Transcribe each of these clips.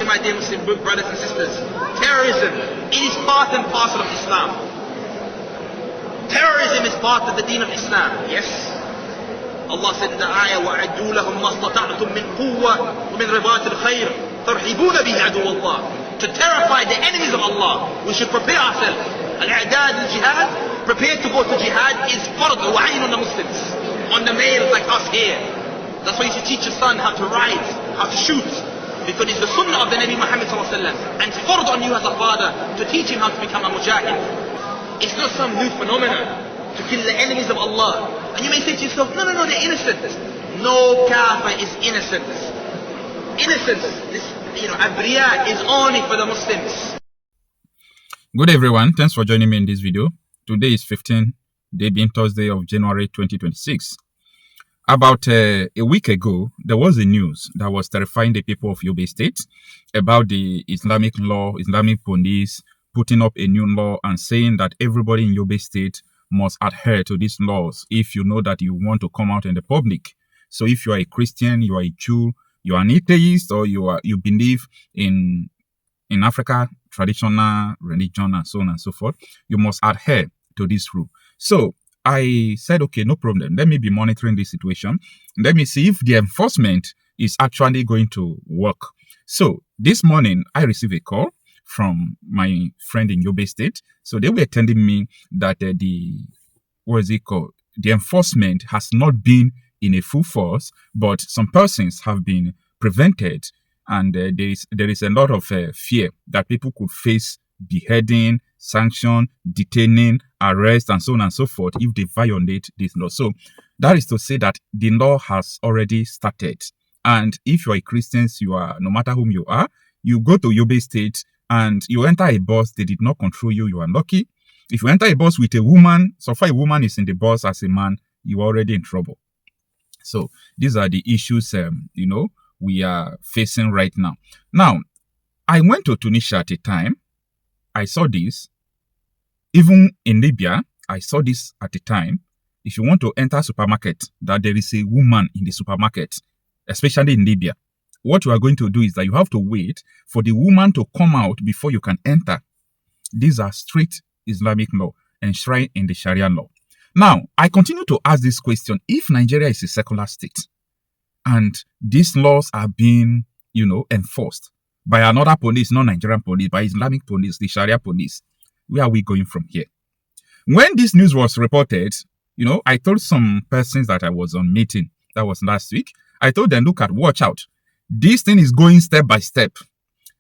my dear Muslim brothers and sisters, terrorism, it is part and parcel of Islam. Terrorism is part of the deen of Islam, yes? Allah said in the ayah, وَأَعِدُّوا لَهُمْ مَا اسْتَطَعْتُم مِّن قُوَّةٍ وَمِنْ رِبَاطِ الْخَيْرِ تَرْهِبُونَ بِهِ عَدُوَّ اللَّهِ. To terrify the enemies of Allah, we should prepare ourselves. Al-i'dad al-jihad, prepared to go to jihad, is fard wa 'ayn on the Muslims, on the males like us here. That's why you should teach your son how to ride, how to shoot, because it's the sunnah of the Nabi Muhammad sallallahu alaihi wasallam, and it's fard on you as a father to teach him how to become a mujahid. It's not some new phenomenon to kill the enemies of Allah. And you may say to yourself, no, they're innocent. No kafir is innocent. Innocence, this, abriya is only for the Muslims. Good everyone, thanks for joining me in this video. Today is 15th, day being Thursday of January 2026. About a week ago, there was a news that was terrifying the people of Yobe State about the Islamic law, Islamic police putting up a new law and saying that everybody in Yobe State must adhere to these laws if you know that you want to come out in the public. So if you are a Christian, you are a Jew, you are an atheist, or you believe in Africa traditional religion and so on and so forth, you must adhere to this rule. So I said, okay, no problem. Let me be monitoring this situation. Let me see if the enforcement is actually going to work. So this morning, I received a call from my friend in Yobe State. So they were telling me that the enforcement has not been in a full force, but some persons have been prevented. And there is a lot of fear that people could face beheading, sanction, detaining, arrest, and so on and so forth if they violate this law. So that is to say that the law has already started. And if you are a Christian, no matter whom you are, you go to Yobe State and you enter a bus, they did not control you, you are lucky. If you enter a bus with a woman, so far a woman is in the bus as a man, you are already in trouble. So these are the issues, we are facing right now. Now, I went to Tunisia at a time. I saw this. Even in Libya, I saw this at a time. If you want to enter a supermarket, that there is a woman in the supermarket, especially in Libya, what you are going to do is that you have to wait for the woman to come out before you can enter. These are strict Islamic law enshrined in the Sharia law. Now, I continue to ask this question. If Nigeria is a secular state and these laws are being, enforced by another police, not Nigerian police, by Islamic police, the Sharia police, where are we going from here? When this news was reported, I told some persons that I was on meeting, that was last week. I told them, watch out. This thing is going step by step.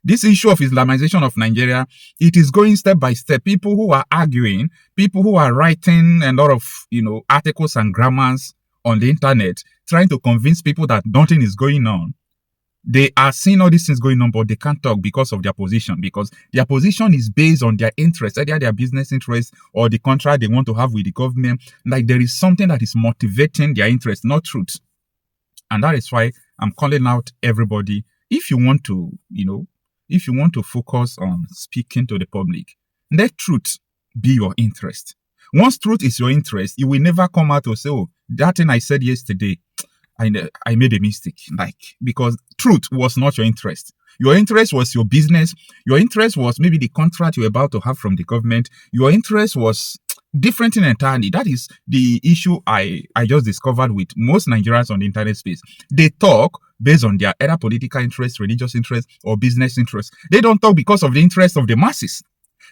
This issue of Islamization of Nigeria, it is going step by step. People who are arguing, people who are writing a lot of, articles and grammars on the internet, trying to convince people that nothing is going on. They are seeing all these things going on, but they can't talk because of their position. Because their position is based on their interests, either their business interests or the contract they want to have with the government. Like there is something that is motivating their interest, not truth. And that is why I'm calling out everybody. If you want to, if you want to focus on speaking to the public, let truth be your interest. Once truth is your interest, you will never come out to say, oh, that thing I said yesterday, I made a mistake. Because truth was not your interest. Your interest was your business. Your interest was maybe the contract you're about to have from the government. Your interest was different thing entirely. That is the issue I just discovered with most Nigerians on the internet space. They talk based on their either political interest, religious interest, or business interest. They don't talk because of the interest of the masses.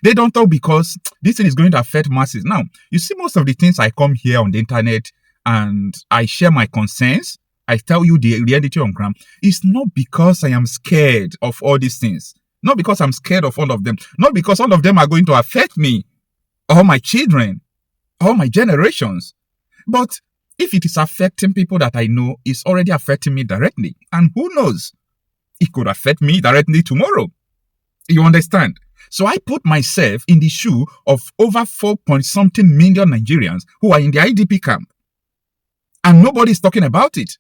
They don't talk because this thing is going to affect masses. Now, you see most of the things I come here on the internet and I share my concerns. I tell you the reality on ground. It's not because I am scared of all these things. Not because I'm scared of all of them. Not because all of them are going to affect me or my children or my generations. But if it is affecting people that I know, it's already affecting me directly. And who knows? It could affect me directly tomorrow. You understand? So I put myself in the shoe of over 4-point-something million Nigerians who are in the IDP camp. And nobody's talking about it.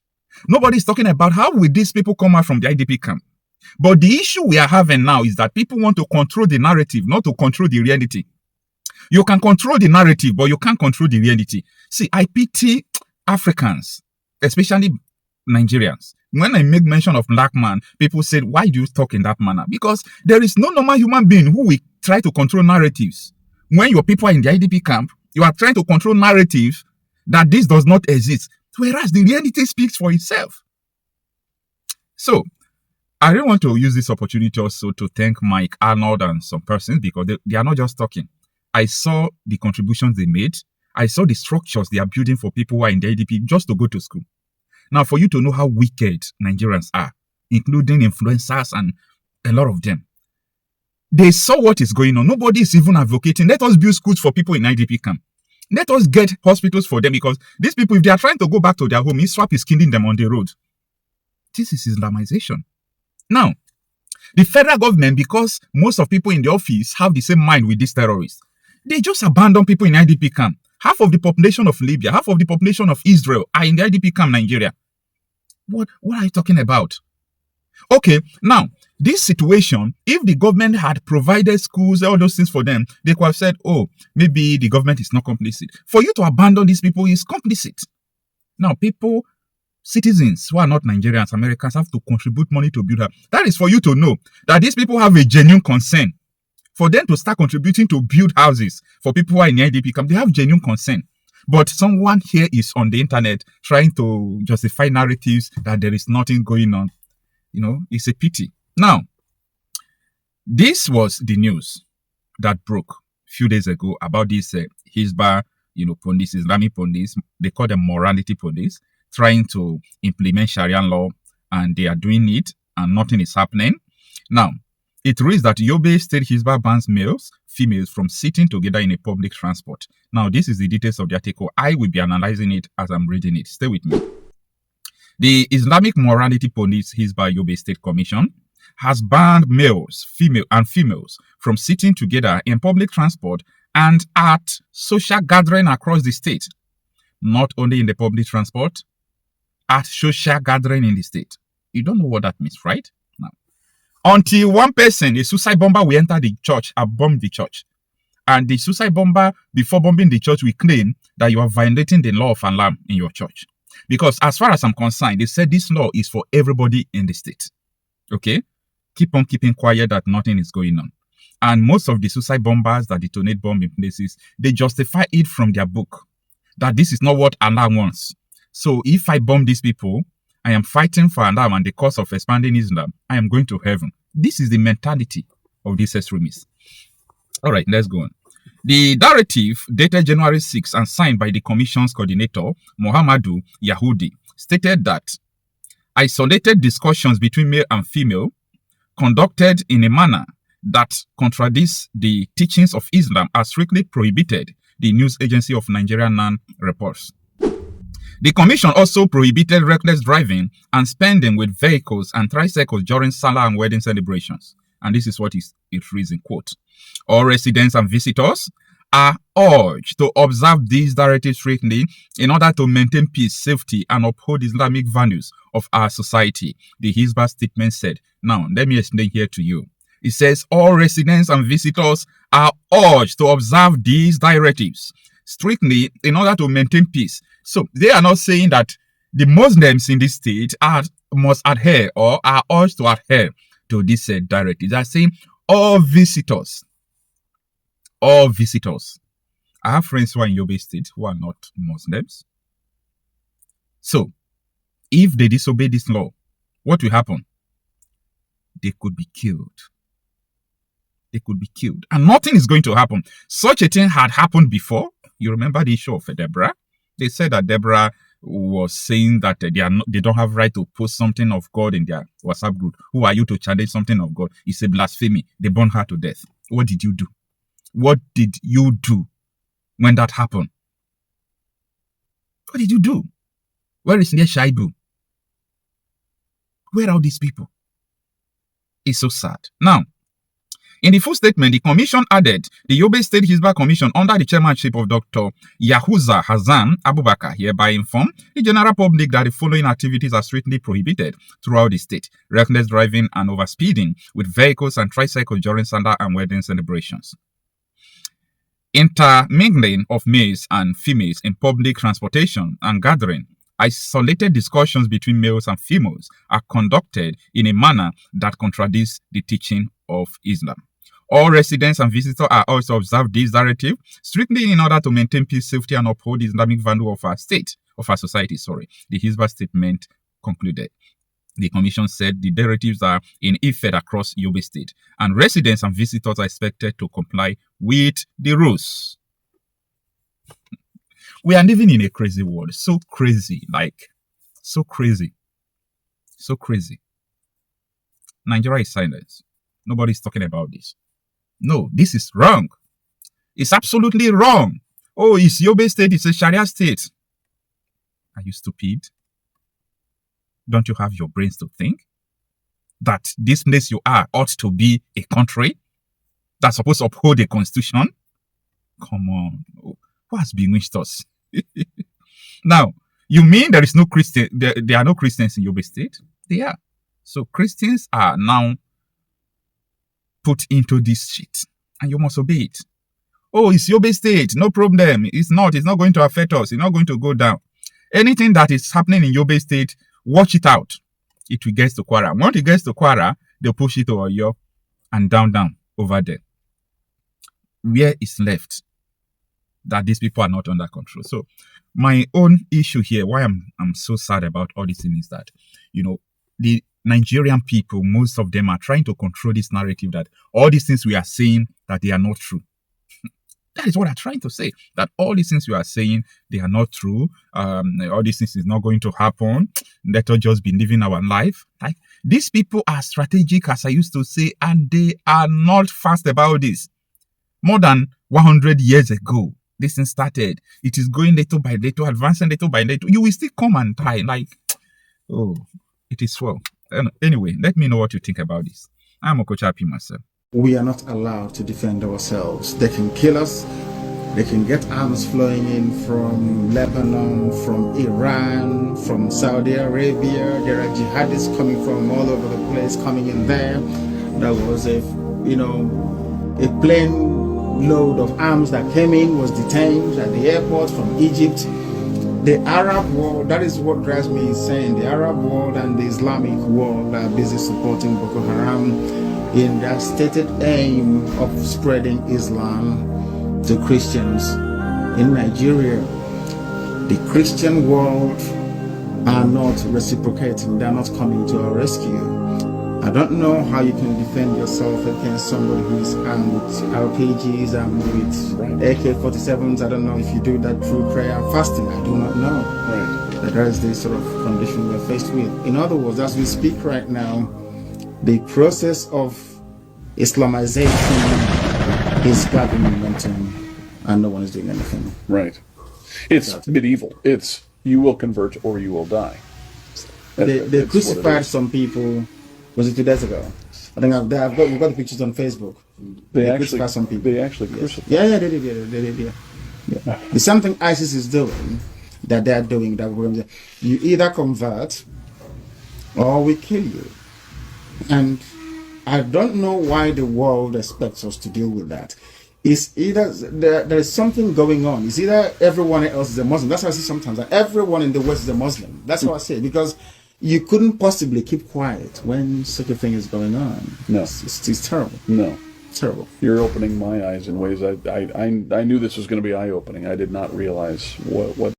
Nobody's talking about how will these people come out from the IDP camp. But the issue we are having now is that people want to control the narrative, not to control the reality. You can control the narrative, but you can't control the reality. See, I pity Africans, especially Nigerians. When I make mention of black man, people said, why do you talk in that manner? Because there is no normal human being who will try to control narratives. When your people are in the IDP camp, you are trying to control narratives that this does not exist, whereas the reality speaks for itself. So, I really want to use this opportunity also to thank Mike Arnold and some persons, because they are not just talking. I saw the contributions they made. I saw the structures they are building for people who are in the IDP just to go to school. Now, for you to know how wicked Nigerians are, including influencers and a lot of them, they saw what is going on. Nobody is even advocating. Let us build schools for people in IDP camp. Let us get hospitals for them, because these people, if they are trying to go back to their home, ISWAP is killing them on the road. This is Islamization. Now, the federal government, because most of people in the office have the same mind with these terrorists, they just abandon people in IDP camp. Half of the population of Libya, half of the population of Israel are in the IDP camp, Nigeria. What are you talking about? Okay, now, this situation, if the government had provided schools, all those things for them, they could have said, oh, maybe the government is not complicit. For you to abandon these people is complicit. Now, people, citizens who are not Nigerians, Americans, have to contribute money to build up. That is for you to know that these people have a genuine concern. For them to start contributing to build houses for people who are in the IDP camp, they have genuine concern. But someone here is on the internet trying to justify narratives that there is nothing going on. You know, it's a pity. Now, this was the news that broke a few days ago about this Hisbah, police, Islamic police, they call them morality police, trying to implement Sharia law, and they are doing it and nothing is happening. Now, it reads that Yobe State Hisbah bans males, females from sitting together in a public transport. Now, this is the details of the article. I will be analyzing it as I'm reading it. Stay with me. The Islamic Morality Police Hisbah Yobe State Commission has banned males, females from sitting together in public transport and at social gathering across the state. Not only in the public transport, at social gathering in the state. You don't know what that means, right? Now, until one person, a suicide bomber, will enter the church and bomb the church. And the suicide bomber, before bombing the church, will claim that you are violating the law of Allah in your church. Because as far as I'm concerned, they said this law is for everybody in the state. Okay? Keep on keeping quiet that nothing is going on. And most of the suicide bombers that detonate bomb in places, they justify it from their book. That this is not what Allah wants. So if I bomb these people, I am fighting for Allah and the cause of expanding Islam. I am going to heaven. This is the mentality of these extremists. All right, let's go on. The directive, dated January 6 and signed by the Commission's coordinator, Muhammadu Yahudi, stated that isolated discussions between male and female conducted in a manner that contradicts the teachings of Islam are strictly prohibited, the news agency of Nigeria NAN reports. The Commission also prohibited reckless driving and spending with vehicles and tricycles during Salah and wedding celebrations. And this is what it reads in quote. All residents and visitors are urged to observe these directives strictly in order to maintain peace, safety, and uphold Islamic values of our society, the Hisbah statement said. Now, let me explain here to you. It says all residents and visitors are urged to observe these directives strictly in order to maintain peace. So they are not saying that the Muslims in this state must adhere or are urged to adhere to this directive. They are saying all visitors. All visitors. I have friends who are in Yobe State who are not Muslims. So, if they disobey this law, what will happen? They could be killed. They could be killed. And nothing is going to happen. Such a thing had happened before. You remember the issue of Deborah? They said that Deborah was saying that they don't have right to post something of God in their WhatsApp group. Who are you to challenge something of God? It's a blasphemy. They burned her to death. What did you do? What did you do when that happened? What did you do? Where is Nia Shaibu? Where are all these people? It's so sad. Now, in the full statement, the Commission added the Yobe State Hisbah Commission under the chairmanship of Dr. Yahuza Hassan Abubakar hereby informed the general public that the following activities are strictly prohibited throughout the state: reckless driving and overspeeding with vehicles and tricycles during Salah and wedding celebrations. Intermingling of males and females in public transportation and gathering isolated discussions between males and females are conducted in a manner that contradicts the teaching of Islam. All residents and visitors are also to observe this directive strictly in order to maintain peace, safety, and uphold the Islamic value of our state, of our society, the Hisbah statement concluded. The commission said the directives are in effect across Yobe State, and residents and visitors are expected to comply with the rules. We are living in a crazy world. So crazy. So crazy. Nigeria is silent. Nobody's talking about this. No, this is wrong. It's absolutely wrong. Oh, it's Yobe State. It's a Sharia state. Are you stupid? Don't you have your brains to think that this place you are ought to be a country that's supposed to uphold a constitution? Come on. Who has bewitched us? Now, you mean there is no Christian? There are no Christians in Yobe State? They are. So Christians are now put into this shit, and you must obey it. Oh, it's Yobe State, no problem. It's not going to affect us. It's not going to go down. Anything that is happening in Yobe State, watch it out. It will get to Kwara. Once it gets to Kwara, they'll push it to Oyo and down over there. Where is left that these people are not under control? So my own issue here, why I'm so sad about all this thing is that, the Nigerian people, most of them are trying to control this narrative that all these things we are saying, that they are not true. That is what I'm trying to say, that all these things we are saying, they are not true. All these things is not going to happen. Let us just be living our life. Like, these people are strategic, as I used to say, and they are not fast about this. More than 100 years ago, this thing started. It is going little by little, advancing little by little. You will still come and die. Oh, it is well. Anyway, let me know what you think about this. I'm Okocha Happy myself. We are not allowed to defend ourselves. They can kill us. They can get arms flowing in from Lebanon, from Iran, from Saudi Arabia. There are jihadists coming from all over the place, coming in there. There was a plane load of arms that came in, was detained at the airport from Egypt. The Arab world, that is what drives me insane. The Arab world and the Islamic world are busy supporting Boko Haram in their stated aim of spreading Islam to Christians in Nigeria. The Christian world are not reciprocating. They're not coming to our rescue. I don't know how you can defend yourself against somebody who is armed with RPGs and with AK-47s. I don't know if you do that through prayer and fasting. I do not know. Right. That is the sort of condition we're faced with. In other words, as we speak right now, the process of Islamization is gathering momentum, and no one is doing anything. Right. It's medieval. It's you will convert or you will die. They crucified some people. Was it 2 days ago? I think we've got the pictures on Facebook. They actually crucified some people. They actually crucified. Yeah, they did. Yeah. There's something ISIS is doing that they're doing that we're going to. You either convert or we kill you. And I don't know why the world expects us to deal with that. It's either there's something going on. It's either everyone else is a Muslim. That's how I see sometimes. That everyone in the West is a Muslim. That's how I say it, because you couldn't possibly keep quiet when such a thing is going on. No. It's terrible. No. Terrible. You're opening my eyes in ways I knew this was going to be eye-opening. I did not realize what